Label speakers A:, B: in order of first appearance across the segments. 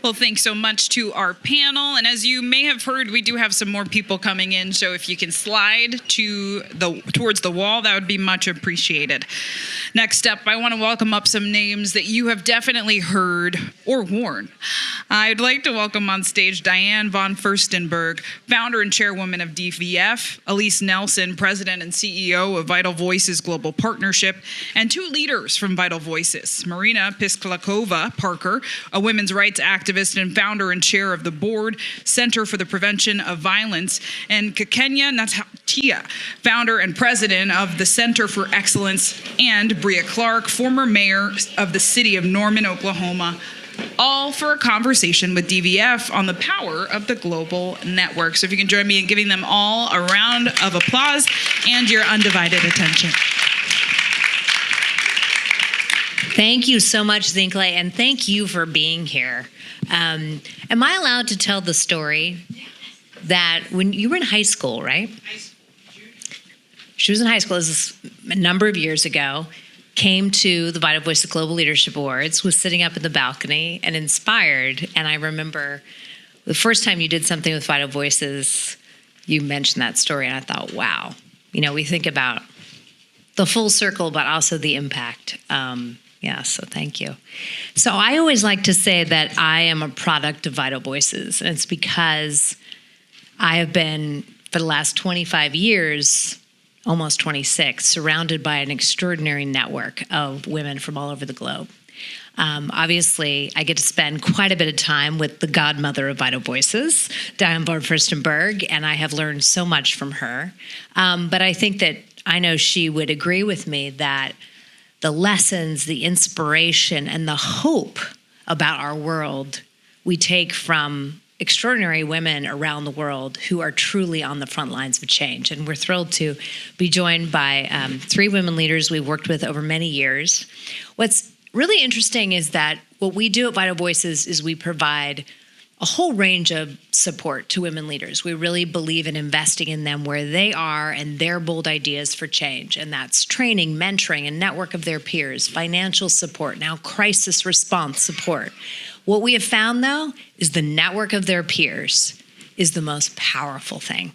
A: Well, thanks so much to our panel. And as you may have heard, we do have some more people coming in. So if you can slide towards the wall, that would be much appreciated. Next up, I want to welcome up some names that you have definitely heard or worn. I'd like to welcome on stage Diane von Fürstenberg, founder and chairwoman of DVF, Alyse Nelson, president and CEO of Vital Voices Global Partnership, and two leaders from Vital Voices, Marina Pisklakova-Parker, a women's rights activist and founder and chair of the board, Center for the Prevention of Violence, and Kakenya Ntaiya, founder and president of the Center for Excellence, and Breea Clark, former mayor of the city of Norman, Oklahoma, all for a conversation with DVF on the power of the global network. So if you can join me in giving them all a round of applause and your undivided attention.
B: Thank you so much, Zincle, and thank you for being here. Am I allowed to tell the story that when you were in high school, right? She was in high school. This was a number of years ago. Came to the Vital Voices Global Leadership Awards, was sitting up in the balcony and inspired. And I remember the first time you did something with Vital Voices, you mentioned that story, and I thought, wow. You know, we think about the full circle, but also the impact. So thank you. So I always like to say that I am a product of Vital Voices, and it's because I have been, for the last 25 years, almost 26, surrounded by an extraordinary network of women from all over the globe. Obviously, I get to spend quite a bit of time with the godmother of Vital Voices, Diane von Fürstenberg, and I have learned so much from her. But I think that I know she would agree with me that the lessons, the inspiration, and the hope about our world we take from extraordinary women around the world who are truly on the front lines of change. And we're thrilled to be joined by three women leaders we've worked with over many years. What's really interesting is that what we do at Vital Voices is we provide a whole range of support to women leaders. We really believe in investing in them where they are and their bold ideas for change. And that's training, mentoring, a network of their peers, financial support, now crisis response support. What we have found, though, is the network of their peers is the most powerful thing.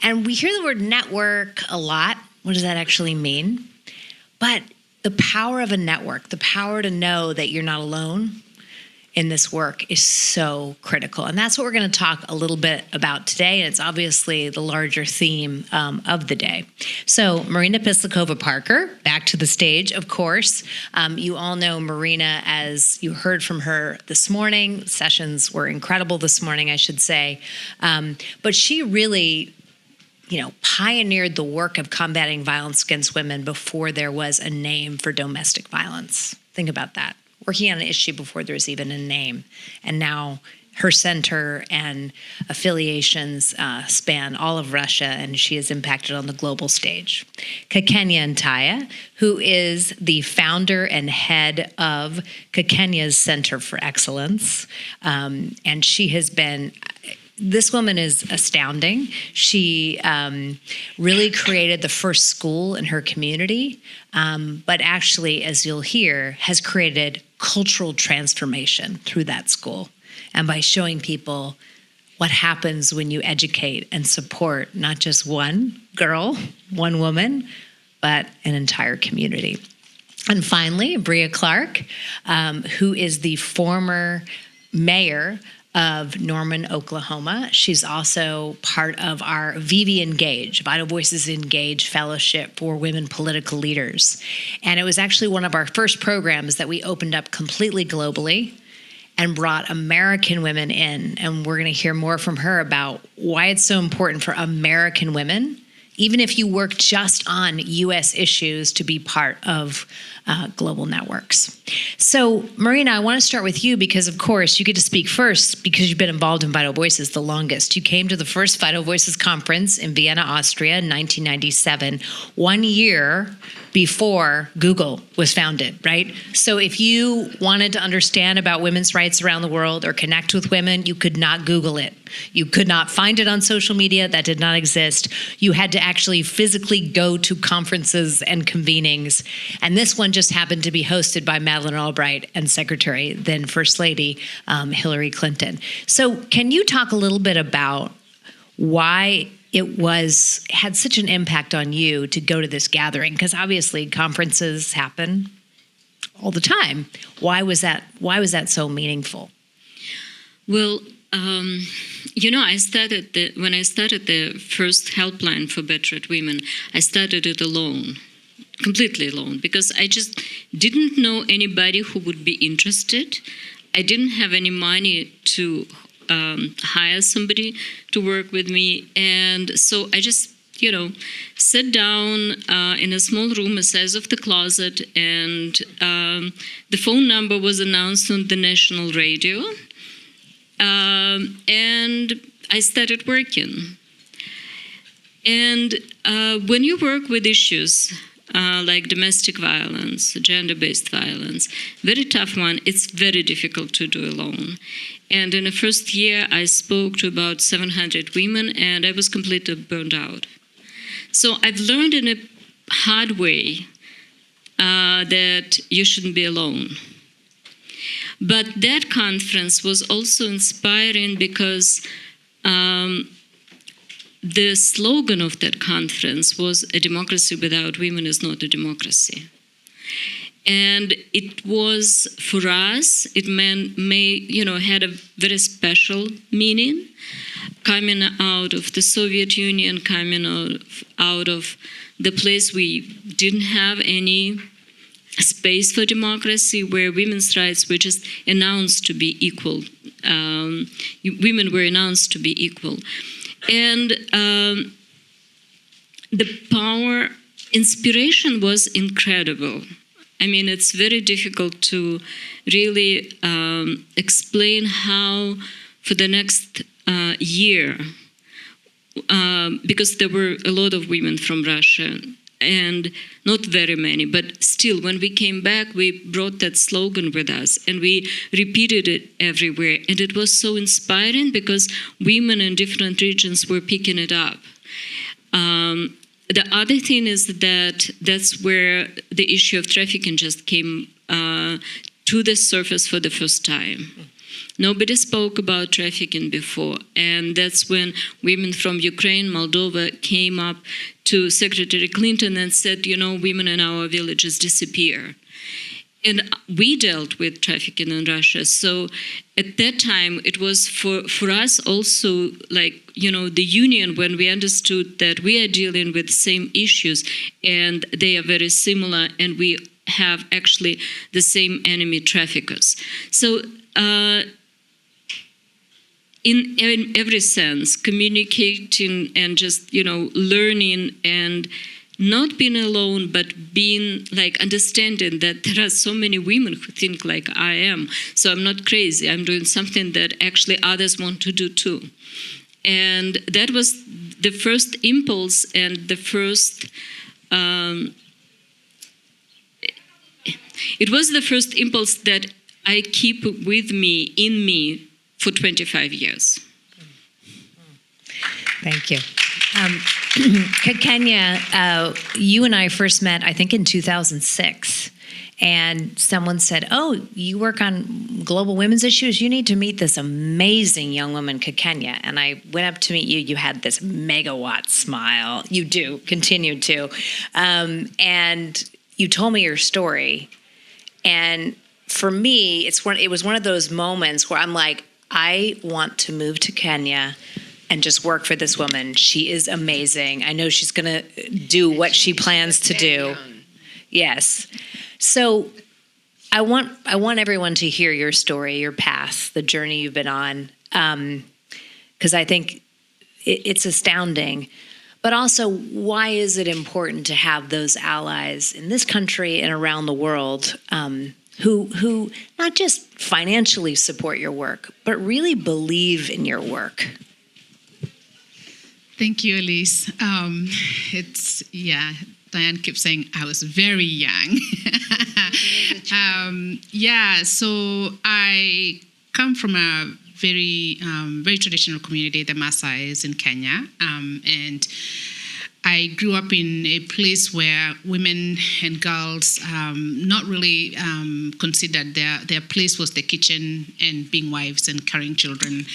B: And we hear the word network a lot. What does that actually mean? But the power of a network, the power to know that you're not alone in this work is so critical. And that's what we're going to talk a little bit about today. And it's obviously the larger theme of the day. So Marina Pisklakova-Parker, back to the stage, of course. You all know Marina as you heard from her this morning. Sessions were incredible this morning, I should say. But she really pioneered the work of combating violence against women before there was a name for domestic violence. Think about that. Working on an issue before there was even a name. And now her center and affiliations span all of Russia, and she is impacted on the global stage. Kakenya Ntaiya, who is the founder and head of Kakenya's Center for Excellence. And she has been... This woman is astounding. She really created the first school in her community, but actually, as you'll hear, has created cultural transformation through that school. And by showing people what happens when you educate and support not just one girl, one woman, but an entire community. And finally, Breea Clark, who is the former mayor of Norman, Oklahoma. She's also part of our VV Engage, Vital Voices Engage Fellowship for Women Political Leaders. And it was actually one of our first programs that we opened up completely globally and brought American women in. And we're going to hear more from her about why it's so important for American women, even if you work just on U.S. issues, to be part of global networks. So, Marina, I want to start with you because, of course, you get to speak first because you've been involved in Vital Voices the longest. You came to the first Vital Voices conference in Vienna, Austria in 1997, 1 year before Google was founded, right? So if you wanted to understand about women's rights around the world or connect with women, you could not Google it. You could not find it on social media. That did not exist. You had to actually physically go to conferences and convenings. And this one just happened to be hosted by Madeleine Albright and Secretary, then First Lady, Hillary Clinton. So can you talk a little bit about why it had such an impact on you to go to this gathering? Because obviously conferences happen all the time. Why was that so meaningful?
C: Well, I started when I started the first helpline for battered women, I started it alone, completely alone, because I just didn't know anybody who would be interested. I didn't have any money to hire somebody to work with me, and so I just sat down in a small room the size of the closet, and the phone number was announced on the national radio. And I started working. And when you work with issues like domestic violence, gender-based violence, very tough one, it's very difficult to do alone. And in the first year, I spoke to about 700 women, and I was completely burned out. So I've learned in a hard way that you shouldn't be alone. But that conference was also inspiring because the slogan of that conference was, "A democracy without women is not a democracy." And it was, for us, it had a very special meaning, coming out of the Soviet Union, coming out of the place we didn't have any space for democracy, where women's rights were just announced to be equal. Women were announced to be equal. And the power, inspiration was incredible. I mean, it's very difficult to really explain how for the next year, because there were a lot of women from Russia, and not very many, but still, when we came back, we brought that slogan with us, and we repeated it everywhere. And it was so inspiring because women in different regions were picking it up. The other thing is that's where the issue of trafficking just came to the surface for the first time. Nobody spoke about trafficking before, and that's when women from Ukraine, Moldova came up to Secretary Clinton and said, women in our villages disappear. And we dealt with trafficking in Russia. So at that time, it was for us also the union, when we understood that we are dealing with the same issues and they are very similar, and we have actually the same enemy traffickers. So in every sense, communicating and just, learning and not being alone, but being understanding that there are so many women who think like I am. So I'm not crazy. I'm doing something that actually others want to do too. And that was the first impulse and the first, it was the first impulse that I keep with me, in me, for 25 years.
B: Thank you. Kakenya, you and I first met, I think, in 2006. And someone said, "Oh, you work on global women's issues? You need to meet this amazing young woman, Kakenya." And I went up to meet you. You had this megawatt smile. You do, continued to. And you told me your story. And for me, it was one of those moments where I'm like, I want to move to Kenya and just work for this woman. She is amazing. I know she's going to do what she plans to do. Yes. So I want everyone to hear your story, your path, the journey you've been on, because I think it's astounding. But also, why is it important to have those allies in this country and around the world who not just financially support your work, but really believe in your work?
D: Thank you, Alyse. Diane keeps saying I was very young. So I come from a very traditional community, the Maasais in Kenya, and I grew up in a place where women and girls not really considered their place was the kitchen and being wives and carrying children.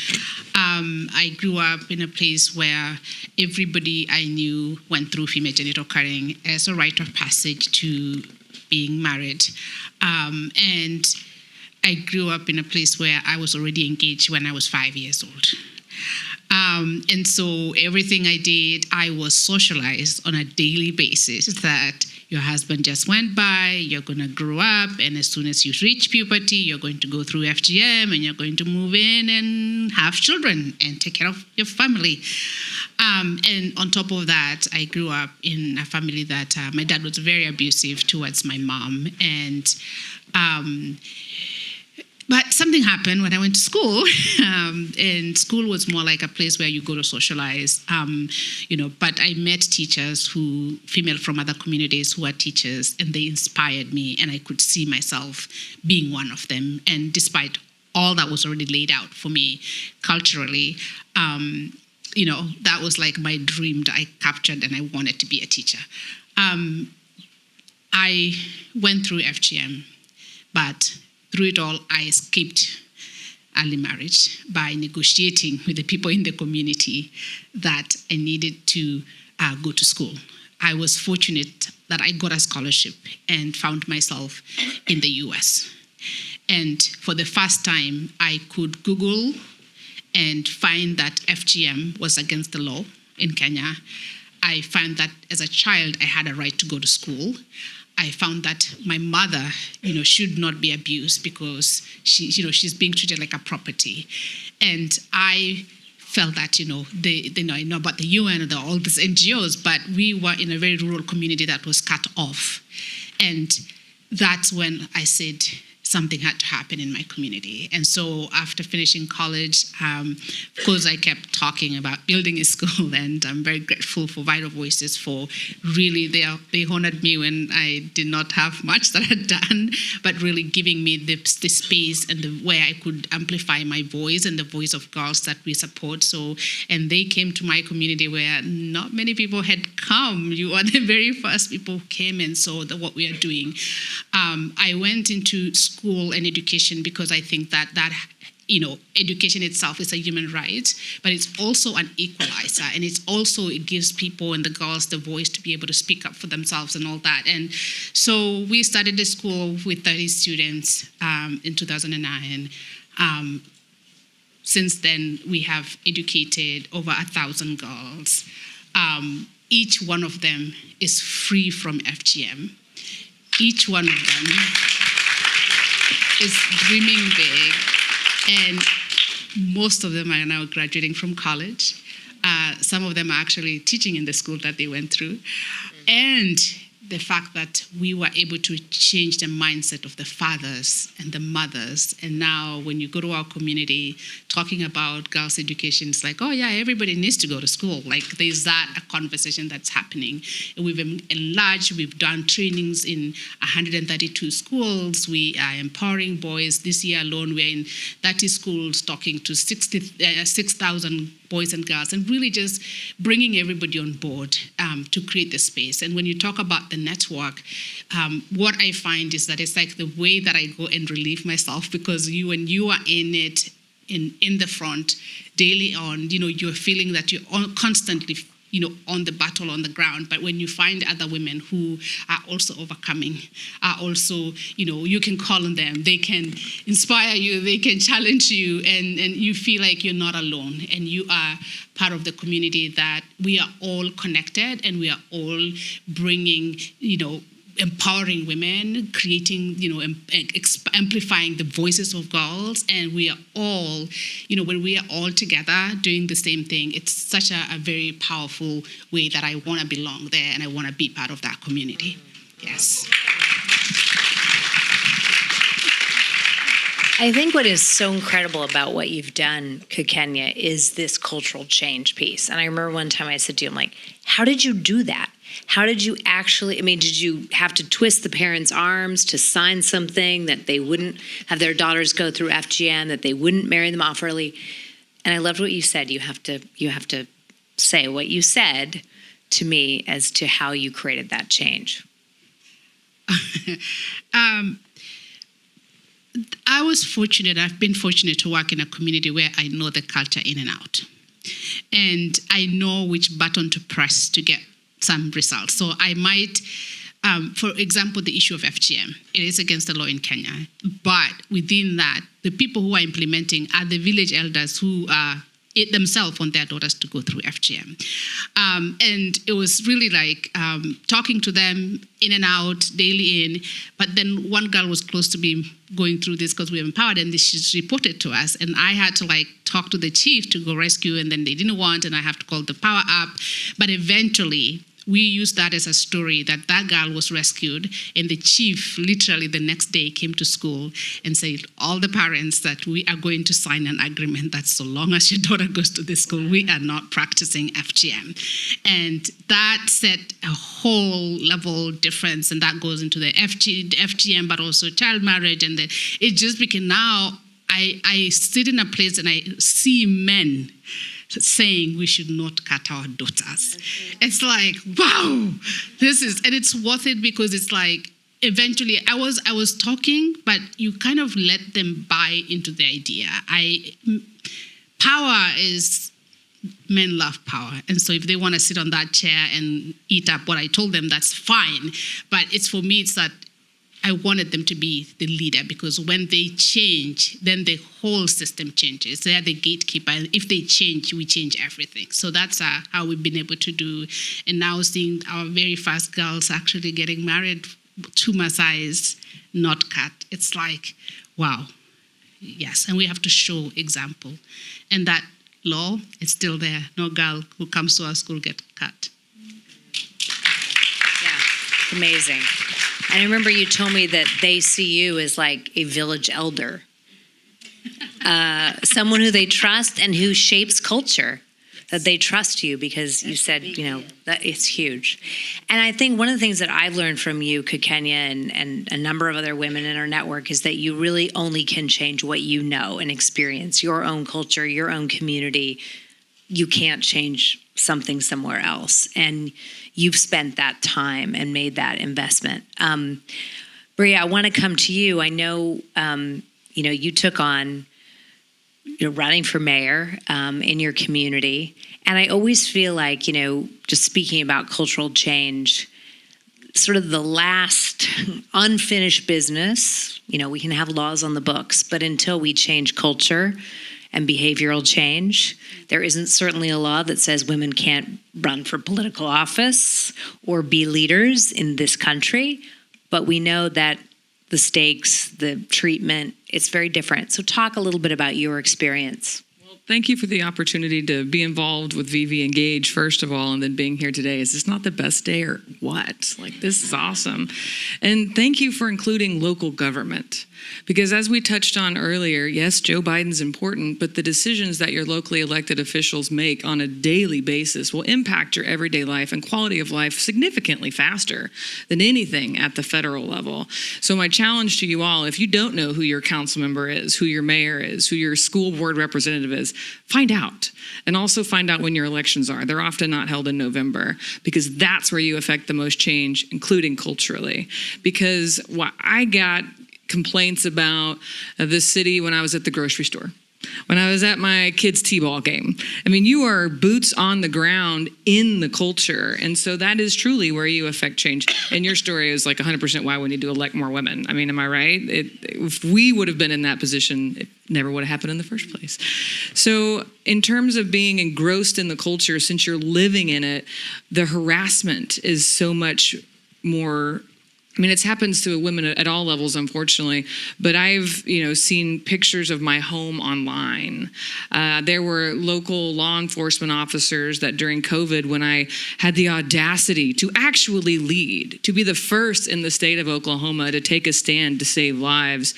D: I grew up in a place where everybody I knew went through female genital carrying as a rite of passage to being married. And I grew up in a place where I was already engaged when I was 5 years old. And so everything I did, I was socialized on a daily basis that your husband just went by, you're going to grow up, and as soon as you reach puberty, you're going to go through FGM, and you're going to move in and have children and take care of your family. And on top of that, I grew up in a family that my dad was very abusive towards my mom. But something happened when I went to school, and school was more like a place where you go to socialize, but I met teachers female from other communities who are teachers, and they inspired me, and I could see myself being one of them. And despite all that was already laid out for me culturally, that was like my dream that I captured, and I wanted to be a teacher. I went through FGM, but through it all, I escaped early marriage by negotiating with the people in the community that I needed to go to school. I was fortunate that I got a scholarship and found myself in the US. And for the first time, I could Google and find that FGM was against the law in Kenya. I found that as a child, I had a right to go to school. I found that my mother, should not be abused because she's being treated like a property. And I felt that, I know about the UN and all these NGOs, but we were in a very rural community that was cut off. And that's when I said something had to happen in my community. And so after finishing college, of course, I kept talking about building a school, and I'm very grateful for Vital Voices for really, they honored me when I did not have much that I'd done, but really giving me the space and the way I could amplify my voice and the voice of girls that we support. And they came to my community where not many people had come. You are the very first people who came and saw what we are doing. I went into school and education because I think that education itself is a human right, but it's also an equalizer, and it gives people and the girls the voice to be able to speak up for themselves and all that. And so we started the school with 30 students in 2009. Since then, we have educated over 1,000 girls. Each one of them is free from FGM. Each one of them is dreaming big, and most of them are now graduating from college. Some of them are actually teaching in the school that they went through. And the fact that we were able to change the mindset of the fathers and the mothers. And now when you go to our community talking about girls' education, it's like, oh yeah, everybody needs to go to school. Like there's a conversation that's happening. And we've enlarged, we've done trainings in 132 schools. We are empowering boys. This year alone, we're in 30 schools talking to 6,000 boys and girls, and really just bringing everybody on board to create the space. And when you talk about the network, what I find is that it's like the way that I go and relieve myself, because when you are in it, in the front, daily on, you're feeling that you're constantly on the battle on the ground. But when you find other women who are also overcoming, are also, you can call on them, they can inspire you, they can challenge you, and you feel like you're not alone, and you are part of the community, that we are all connected, and we are all bringing, empowering women, creating, amplifying the voices of girls. And we are all, when we are all together doing the same thing, it's such a very powerful way that I want to belong there, and I want to be part of that community. Yes.
B: I think what is so incredible about what you've done, Kakenya, is this cultural change piece. And I remember one time I said to you, I'm like, how did you do that? How did you actually, did you have to twist the parents' arms to sign something that they wouldn't have their daughters go through FGM, that they wouldn't marry them off early? And I loved what you said. You have to say what you said to me as to how you created that change.
D: I was fortunate, I've been fortunate to work in a community where I know the culture in and out. And I know which button to press to get some results. So I might, for example, the issue of FGM. It is against the law in Kenya. But within that, the people who are implementing are the village elders who themselves want their daughters to go through FGM. And it was really like talking to them in and out, daily in. But then one girl was close to me going through this because we were empowered, and she reported to us. And I had to talk to the chief to go rescue, and then they didn't want, and I have to call the power up. But eventually, we used that as a story that girl was rescued, and the chief literally the next day came to school and said, all the parents, that we are going to sign an agreement that so long as your daughter goes to this school, we are not practicing FGM. And that set a whole level difference, and that goes into the FGM, but also child marriage. And it just became, now I sit in a place and I see men saying we should not cut our daughters. It's like, wow, and it's worth it, because it's like, eventually I was talking, but you kind of let them buy into the idea. Power is, men love power. And so if they want to sit on that chair and eat up what I told them, that's fine. But it's, for me, it's that I wanted them to be the leader, because when they change, then the whole system changes. They are the gatekeeper. If they change, we change everything. So that's how we've been able to do. And now seeing our very first girls actually getting married to Maasais, not cut. It's like, wow, yes. And we have to show example. And that law is still there. No girl who comes to our school gets cut.
B: Yeah, amazing. And I remember you told me that they see you as like a village elder, someone who they trust and who shapes culture, that they trust you because you said, that it's huge. And I think one of the things that I've learned from you, Kakenya, and a number of other women in our network, is that you really only can change what you know and experience, your own culture, your own community. You can't change something somewhere else. And you've spent that time and made that investment. Breea, I want to come to you. I know, you took on running for mayor in your community. And I always feel like, just speaking about cultural change, sort of the last unfinished business, we can have laws on the books, but until we change culture and behavioral change, there isn't certainly a law that says women can't run for political office or be leaders in this country. But we know that the stakes, the treatment, it's very different. So talk a little bit about your experience.
E: Thank you for the opportunity to be involved with VV Engage, first of all, and then being here today. Is this not the best day or what? This is awesome. And thank you for including local government. Because as we touched on earlier, yes, Joe Biden's important, but the decisions that your locally elected officials make on a daily basis will impact your everyday life and quality of life significantly faster than anything at the federal level. So my challenge to you all, if you don't know who your council member is, who your mayor is, who your school board representative is, find out. And also find out when your elections are. They're often not held in November, because that's where you affect the most change, including culturally. Because I got complaints about this city when I was at the grocery store, when I was at my kids' t-ball game. I mean, you are boots on the ground in the culture. And so that is truly where you affect change. And your story is 100% why we need to elect more women. I mean, am I right? If we would have been in that position, it never would have happened in the first place. So in terms of being engrossed in the culture, since you're living in it, the harassment is so much more. I mean, it happens to women at all levels, unfortunately, but I've, seen pictures of my home online. There were local law enforcement officers that during COVID, when I had the audacity to actually lead, to be the first in the state of Oklahoma to take a stand to save lives,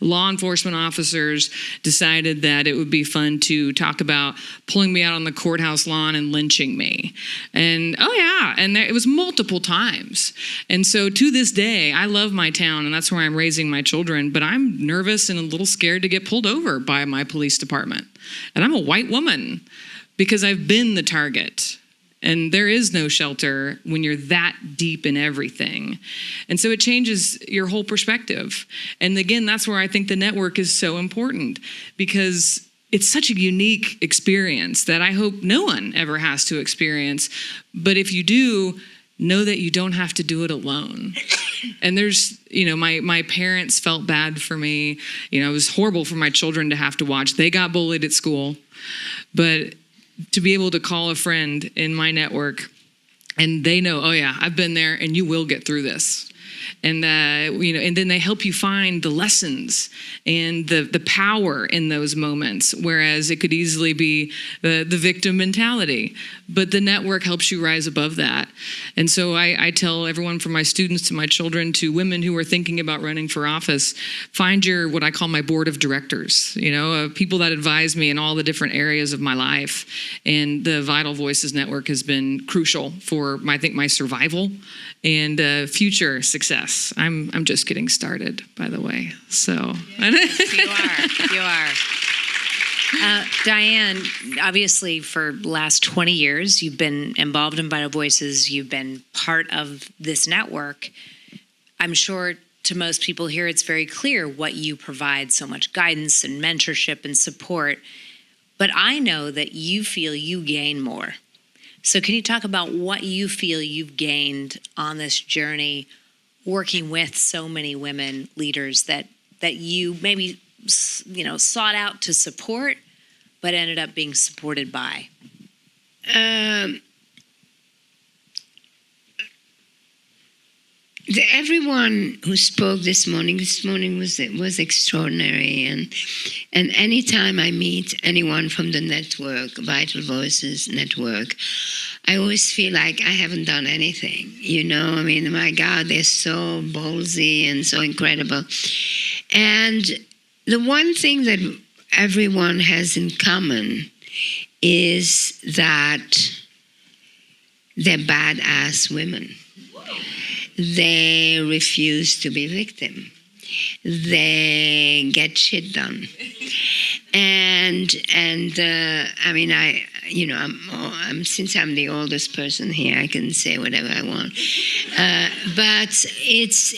E: law enforcement officers decided that it would be fun to talk about pulling me out on the courthouse lawn and lynching me. And, it was multiple times. And so to this day, I love my town, and that's where I'm raising my children, but I'm nervous and a little scared to get pulled over by my police department. And I'm a white woman because I've been the target. And there is no shelter when you're that deep in everything. And so it changes your whole perspective. And again, that's where I think the network is so important, because it's such a unique experience that I hope no one ever has to experience. But if you do, know that you don't have to do it alone. And there's, my parents felt bad for me. It was horrible for my children to have to watch. They got bullied at school. But to be able to call a friend in my network and they know, oh yeah, I've been there and you will get through this. And, and then they help you find the lessons and the power in those moments, whereas it could easily be the victim mentality. But the network helps you rise above that. And so I tell everyone, from my students to my children to women who are thinking about running for office, find what I call my board of directors, people that advise me in all the different areas of my life. And the Vital Voices Network has been crucial for, I think, my survival and future success. I'm just getting started, by the way. So
B: You are. Diane, obviously for the last 20 years, you've been involved in Vital Voices. You've been part of this network. I'm sure to most people here, it's very clear what you provide, so much guidance and mentorship and support. But I know that you feel you gain more. So can you talk about what you feel you've gained on this journey, working with so many women leaders that you maybe sought out to support, but ended up being supported by?
F: Everyone who spoke this morning was extraordinary, and anytime I meet anyone from the network, Vital Voices Network, I always feel like I haven't done anything. My God, they're so ballsy and so incredible. And the one thing that everyone has in common is that they're badass women. They refuse to be victim. They get shit done. And since I'm the oldest person here, I can say whatever I want. But it's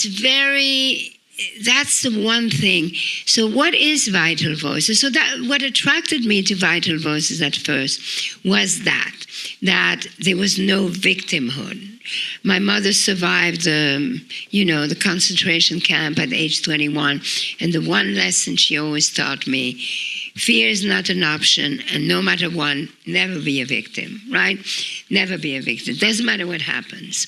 F: very. That's the one thing. So what is Vital Voices? So what attracted me to Vital Voices at first was that there was no victimhood. My mother survived the concentration camp at age 21, and the one lesson she always taught me: fear is not an option, and no matter what, never be a victim, right? Never be a victim. Doesn't matter what happens.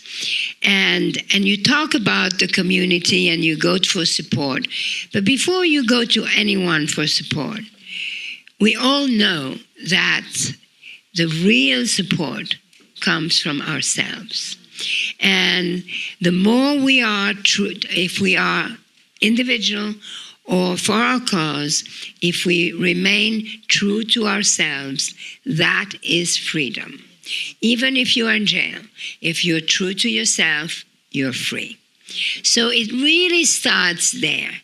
F: And you talk about the community and you go for support. But before you go to anyone for support, we all know that the real support comes from ourselves. And the more we are true, if we are individual or for our cause, if we remain true to ourselves, that is freedom. Even if you are in jail, if you're true to yourself, you're free. So it really starts there.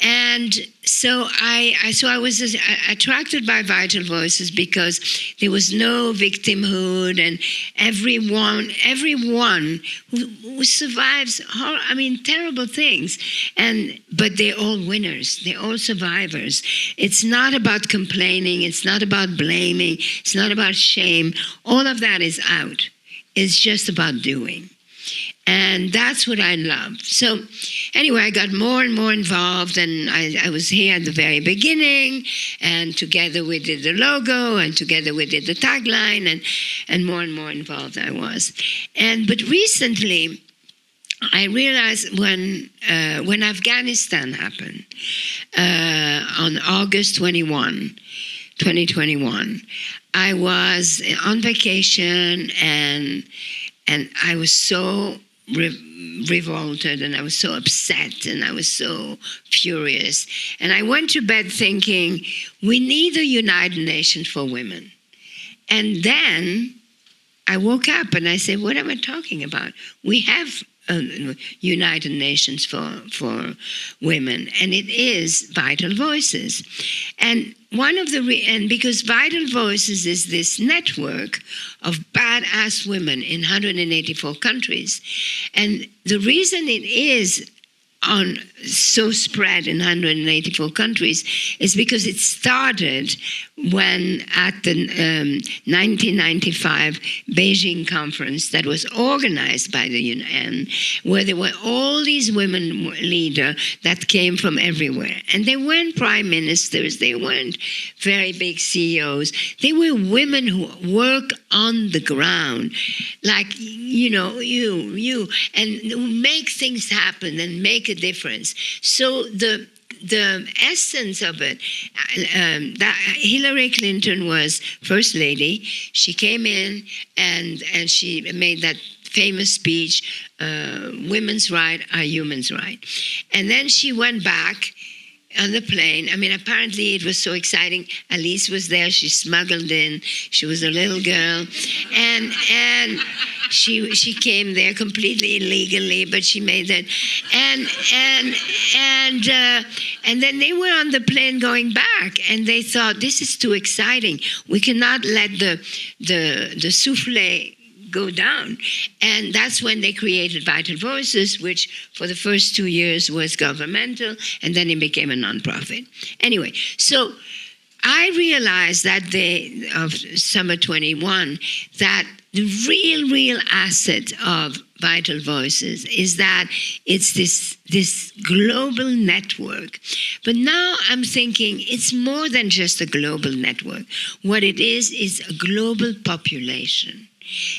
F: And so I was attracted by Vital Voices because there was no victimhood, and everyone who survives terrible things, but they're all winners, they're all survivors. It's not about complaining, it's not about blaming, it's not about shame. All of that is out. It's just about doing. And that's what I loved. So anyway, I got more and more involved, and I was here at the very beginning, and together we did the logo, and together we did the tagline, and more involved I was. But recently, I realized when Afghanistan happened, on August 21, 2021, I was on vacation, and I was so revolted, and I was so upset, and I was so furious. And I went to bed thinking, we need a United Nations for women. And then I woke up and I said, what am I talking about? We have United Nations for Women, and it is Vital Voices. And one of the and because Vital Voices is this network of badass women in 184 countries, and the reason it is so spread in 184 countries is because it started when at the 1995 Beijing conference that was organized by the UN, where there were all these women leaders that came from everywhere. And they weren't prime ministers, they weren't very big CEOs. They were women who work on the ground, like, you, and who make things happen and make a difference. So the essence of it, that Hillary Clinton was First Lady. She came in and she made that famous speech, women's rights are human's right. And then she went back on the plane. I mean, apparently it was so exciting. Alyse was there. She smuggled in. She was a little girl. And she came there completely illegally, but she made that. And then they were on the plane going back, and they thought, this is too exciting. We cannot let the souffle go down. And that's when they created Vital Voices, which for the first 2 years was governmental, and then it became a nonprofit. Anyway, so I realized that day of Summer 21 that the real asset of Vital Voices is that it's this global network. But now I'm thinking it's more than just a global network. What it is a global population.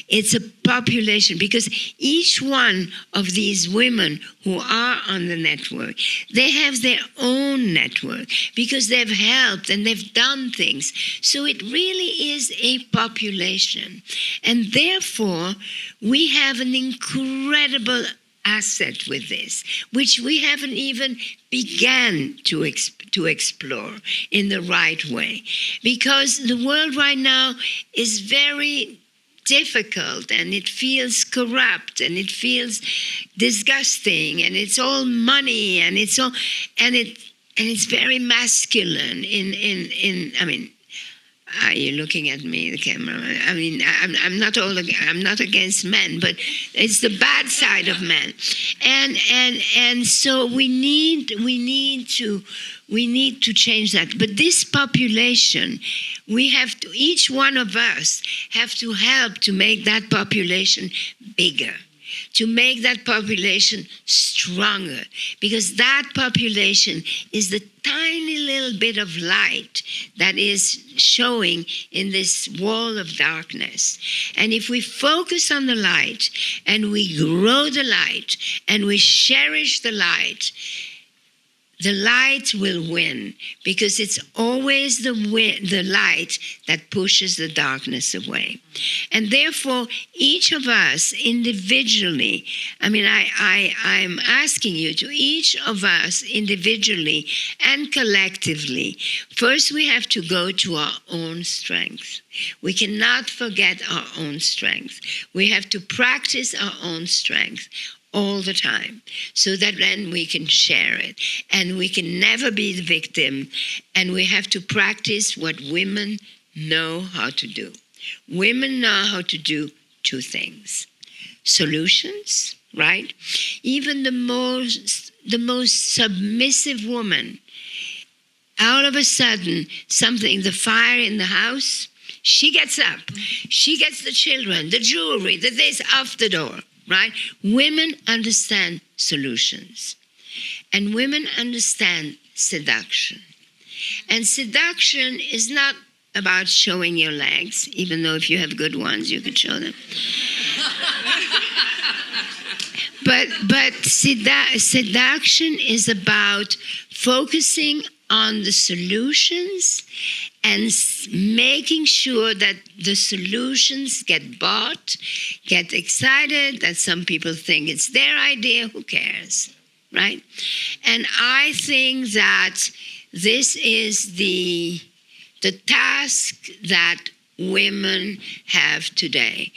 F: It's a population, because each one of these women who are on the network, they have their own network because they've helped and they've done things. So it really is a population. And therefore, we have an incredible asset with this, which we haven't even began to explore in the right way. Because the world right now is very difficult, and it feels corrupt, and it feels disgusting, and it's all money, and it's very masculine. I mean, are you looking at me, the camera? I mean, I'm not against men, but it's the bad side of men, and so we need to change that. But this population, each one of us have to help to make that population bigger, to make that population stronger, because that population is the tiny little bit of light that is showing in this wall of darkness. And if we focus on the light, and we grow the light, and we cherish the light will win, because it's always the light that pushes the darkness away. And therefore, each of us individually, I mean, I'm asking you to, each of us individually and collectively, first we have to go to our own strength. We cannot forget our own strength. We have to practice our own strength all the time, so that then we can share it, and we can never be the victim, and we have to practice what women know how to do. Women know how to do two things: solutions, right? Even the most submissive woman, all of a sudden, the fire in the house, she gets up, she gets the children, the jewelry, the this off the door. Right? Women understand solutions, and women understand seduction. And seduction is not about showing your legs, even though if you have good ones, you could show them. But seduction is about focusing on the solutions and making sure that the solutions get bought, get excited, that some people think it's their idea, who cares, right? And I think that this is the task that women have today.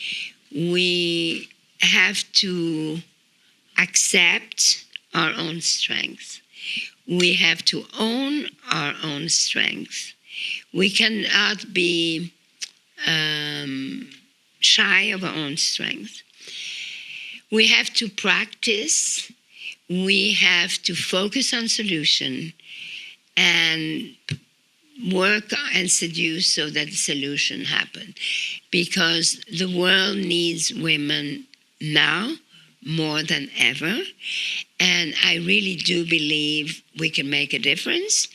F: We have to accept our own strengths. We have to own our own strengths. We cannot be shy of our own strengths. We have to practice. We have to focus on solution and work and seduce so that the solution happen. Because the world needs women now more than ever. And I really do believe we can make a difference.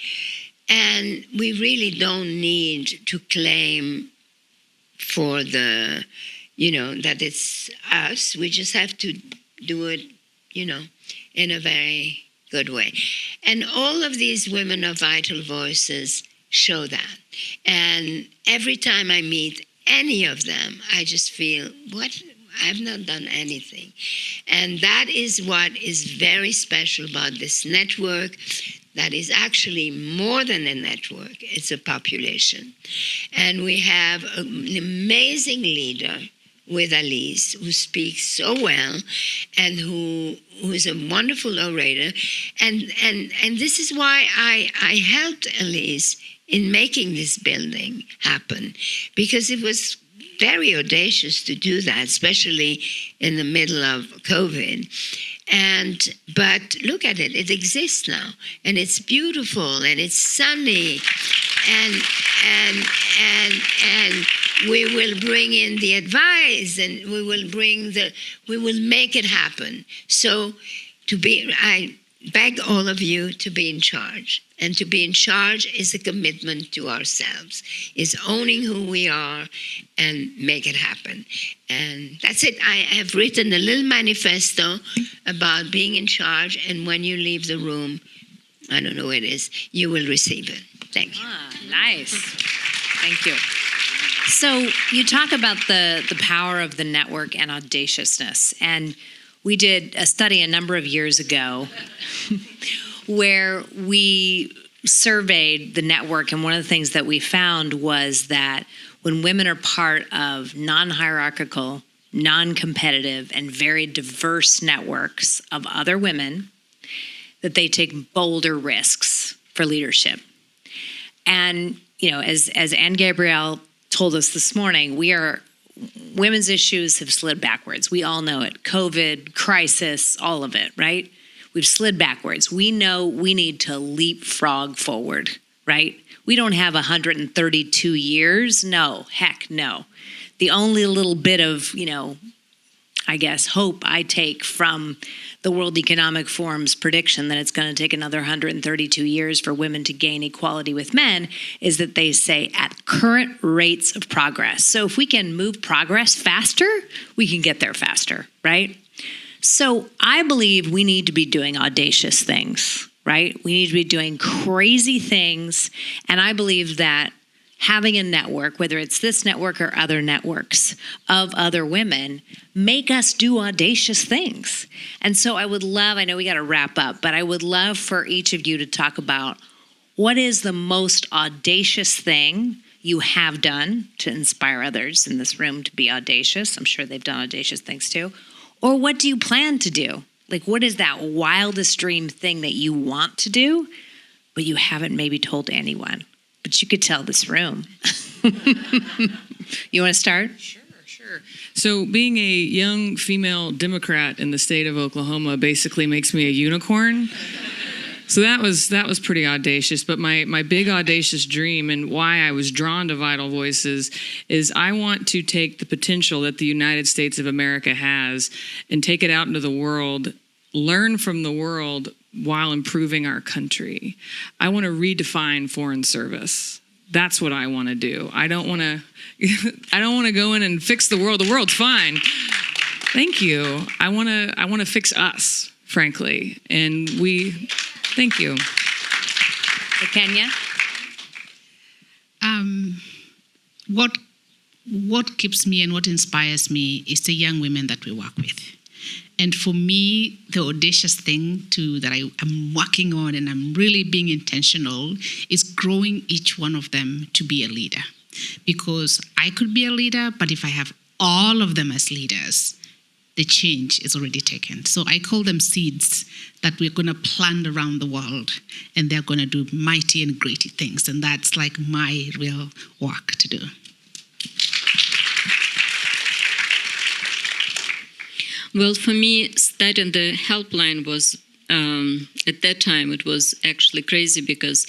F: And we really don't need to claim for the, that it's us. We just have to do it, in a very good way. And all of these women of vital voices show that. And every time I meet any of them, I just feel, what? I've not done anything. And that is what is very special about this network. That is actually more than a network. It's a population. And we have an amazing leader with Alyse, who speaks so well and who is a wonderful orator. And this is why I helped Alyse in making this building happen, because it was very audacious to do that, especially in the middle of COVID. But look at it, it exists now, and it's beautiful, and it's sunny, and we will bring in the advice, and we will make it happen. So I beg all of you to be in charge. And to be in charge is a commitment to ourselves, is owning who we are and make it happen. And that's it. I have written a little manifesto about being in charge, and when you leave the room, I don't know what it is, you will receive it. Thank you.
B: Nice. Thank you. So you talk about the power of the network and audaciousness. And we did a study a number of years ago where we surveyed the network, and one of the things that we found was that when women are part of non-hierarchical, non-competitive, and very diverse networks of other women, that they take bolder risks for leadership. And, as Anne Gabrielle told us this morning, women's issues have slid backwards. We all know it. COVID, crisis, all of it, right? We've slid backwards. We know we need to leapfrog forward, right? We don't have 132 years. No, heck no. The only little bit of, hope I take from the World Economic Forum's prediction that it's going to take another 132 years for women to gain equality with men is that they say at current rates of progress. So if we can move progress faster, we can get there faster, right? So I believe we need to be doing audacious things, right? We need to be doing crazy things. And I believe that having a network, whether it's this network or other networks of other women, make us do audacious things. And so I would love, I know we got to wrap up, but I would love for each of you to talk about what is the most audacious thing you have done to inspire others in this room to be audacious. I'm sure they've done audacious things too. Or what do you plan to do? Like, what is that wildest dream thing that you want to do, but you haven't maybe told anyone? But you could tell this room. You want to start?
E: Sure. So being a young female Democrat in the state of Oklahoma basically makes me a unicorn. So that was pretty audacious. But my big audacious dream and why I was drawn to Vital Voices is I want to take the potential that the United States of America has and take it out into the world, learn from the world while improving our country. I want to redefine foreign service. That's what I want to do. I don't want to go in and fix the world. The world's fine. Thank you. I want to fix us, frankly. And thank you.
B: Kakenya?
D: What keeps me and what inspires me is the young women that we work with. And for me, the audacious thing that I'm working on and I'm really being intentional is growing each one of them to be a leader. Because I could be a leader, but if I have all of them as leaders, the change is already taken. So I call them seeds that we're going to plant around the world, and they're going to do mighty and great things. And that's like my real work to do.
C: Well, for me, starting the helpline was, at that time, it was actually crazy because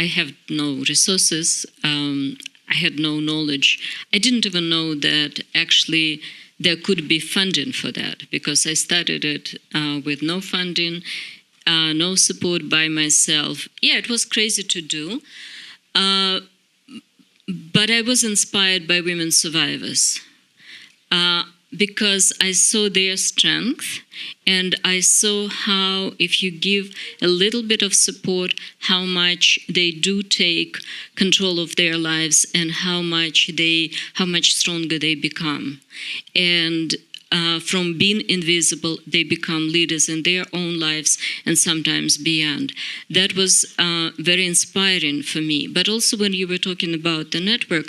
C: I have no resources. I had no knowledge. I didn't even know that actually there could be funding for that, because I started it with no funding, no support by myself. Yeah, it was crazy to do. But I was inspired by women survivors. Because I saw their strength, and I saw how if you give a little bit of support, how much they do take control of their lives, and how much stronger they become. And from being invisible, they become leaders in their own lives and sometimes beyond. That was very inspiring for me. But also when you were talking about the network,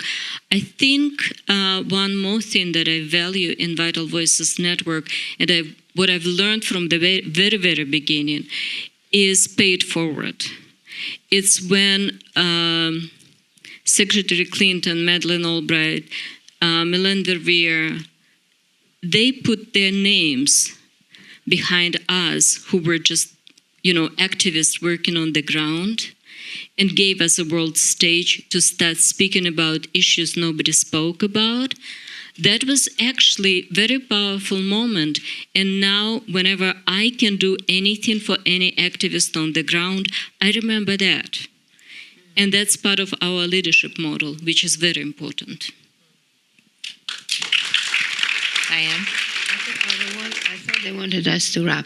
C: I think one more thing that I value in Vital Voices Network, and what I've learned from the very, very beginning, is pay it forward. It's when Secretary Clinton, Madeleine Albright, Melinda Verveer, they put their names behind us who were just, activists working on the ground, and gave us a world stage to start speaking about issues nobody spoke about. That was actually a very powerful moment. And now, whenever I can do anything for any activist on the ground, I remember that. And that's part of our leadership model, which is very important.
B: Diane?
F: I thought they wanted us to wrap.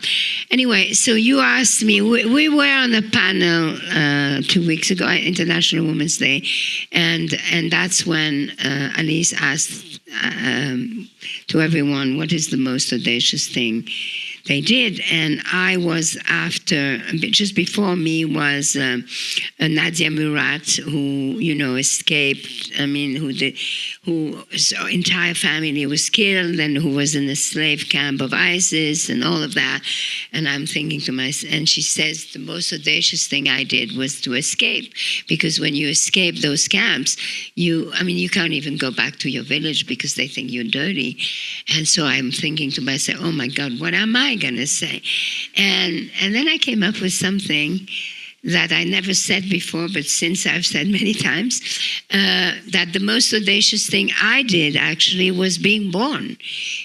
F: Anyway, so you asked me, we were on a panel 2 weeks ago, International Women's Day, and that's when Alyse asked to everyone, what is the most audacious thing they did? And I was just before me was Nadia Murat, who, escaped, whose entire family was killed, and who was in a slave camp of ISIS and all of that. And I'm thinking to myself, and she says, the most audacious thing I did was to escape, because when you escape those camps, you can't even go back to your village because they think you're dirty. And so I'm thinking to myself, oh my God, what am I going to say? And then I came up with something that I never said before, but since I've said many times, that the most audacious thing I did actually was being born.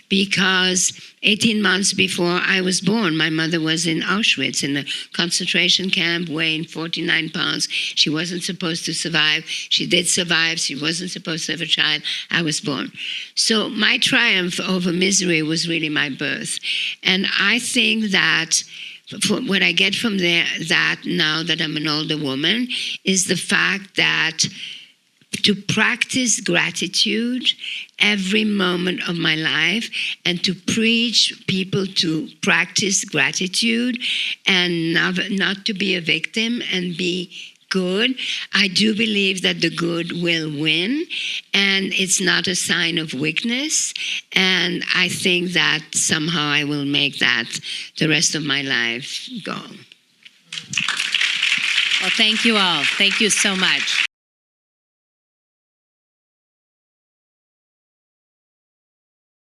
F: Because 18 months before I was born, my mother was in Auschwitz in a concentration camp, weighing 49 pounds. She wasn't supposed to survive. She did survive. She wasn't supposed to have a child. I was born. So my triumph over misery was really my birth. And I think that what I get from that now that I'm an older woman is the fact that to practice gratitude every moment of my life, and to preach people to practice gratitude and not to be a victim and be good. I do believe that the good will win, and it's not a sign of weakness. And I think that somehow I will make that the rest of my life go.
B: Well, thank you all. Thank you so much.